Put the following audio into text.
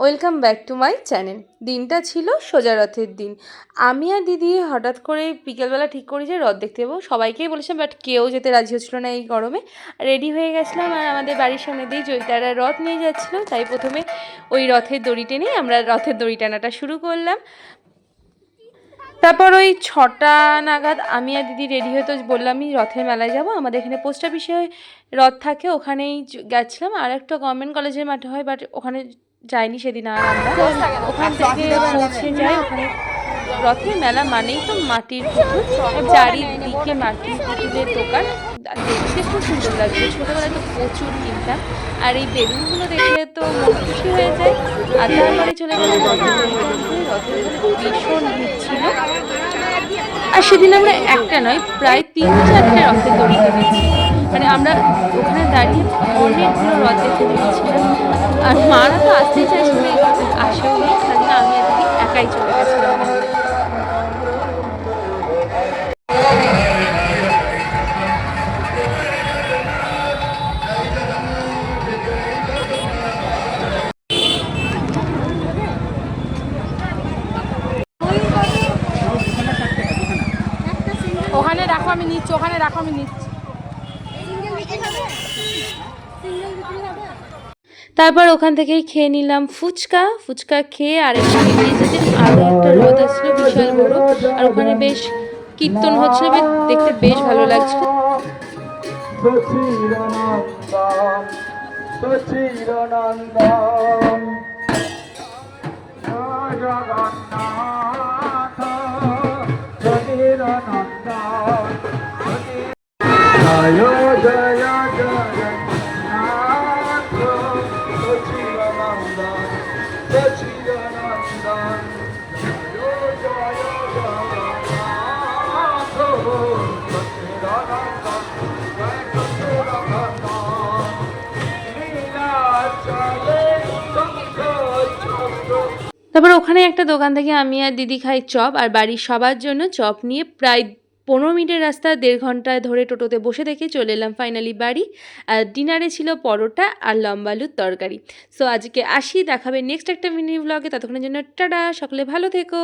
Welcome back to my channel. দিনটা ছিল সোজা রথের দিন। আমি আর দিদি হঠাৎ করে বিকেলবেলা ঠিক করি যে রথ দেখতে যাবো। সবাইকেই বলেছিলাম, বাট কেউ যেতে রাজি হচ্ছিলো না এই গরমে। রেডি হয়ে গেছিলাম আর আমাদের বাড়ির সামনে দিয়ে জয়িতারা রথ নিয়ে যাচ্ছিলো, তাই প্রথমে ওই রথের দড়ি টেনেই আমরা রথের দড়ি টানাটা শুরু করলাম। তারপর ওই 6টা নাগাদ আমি আর দিদি রেডি হয়ে তো বললামই রথের মেলায় যাব, আমাদের এখানে পোস্ট অফিসে রথ থাকে, ওখানেই গেছিলাম। আর একটা গভর্নমেন্ট কলেজের মাঠে হয়, বাট ওখানে যাইনি সেদিন। আর আমরা ওখান থেকে পৌঁছে যাই। ওখানে রথের মেলা মানেই তো মাটির পুতুল, চারিদিকে মাটির পুতুলের দোকান। দেখতে খুব সুন্দর লাগছে, ছোটোবেলায় তো প্রচুর কিনতাম। আর এই বেলুনগুলো দেখলে তো মন খুশি হয়ে যায়। আর তারপরে চলে গেলাম রথের রথের ভীষণ ভিড় ছিল। আর সেদিন আমরা একটা নয়, প্রায় 3-4টে রথের দড়ি কিনেছি। মানে আমরা ওখানে দাঁড়িয়ে অনেকগুলো রথ দেখে নিয়েছিলাম। আর মারা তো আসতেই চাইছিল, আসেও নেই, তার জন্য আমি আর দিদি একাই চলে গেছিলাম। ওখানে রাখো, আমি নিচ্ছি, ওখানে রাখো, আমি নিচ্ছি। তারপর ওখান থেকেই খেয়ে নিলাম ফুচকা খেয়ে আরেকটা এগিয়ে যেতে আরও একটা রথ আসছিল বিশাল বড়। আর ওখানে বেশ কীর্তন হচ্ছিল, দেখতে বেশ ভালো লাগছিল। তারপর ওখানে একটা দোকান থেকে আমি আর দিদি খাই চপ, আর বাড়ির সবার জন্য চপ নিয়ে প্রায় 15 মিনিটের রাস্তা 1.5 ঘন্টায় ধরে টোটোতে বসে থেকে চলে এলাম ফাইনালি বাড়ি। আর ডিনারে ছিল পরোটা আর লম্বা আলুর তরকারি। সো আজকে আসি, দেখাবে নেক্সট একটা মিনি ব্লগে। ততক্ষণের জন্য টাটা, সকলে ভালো থেকো।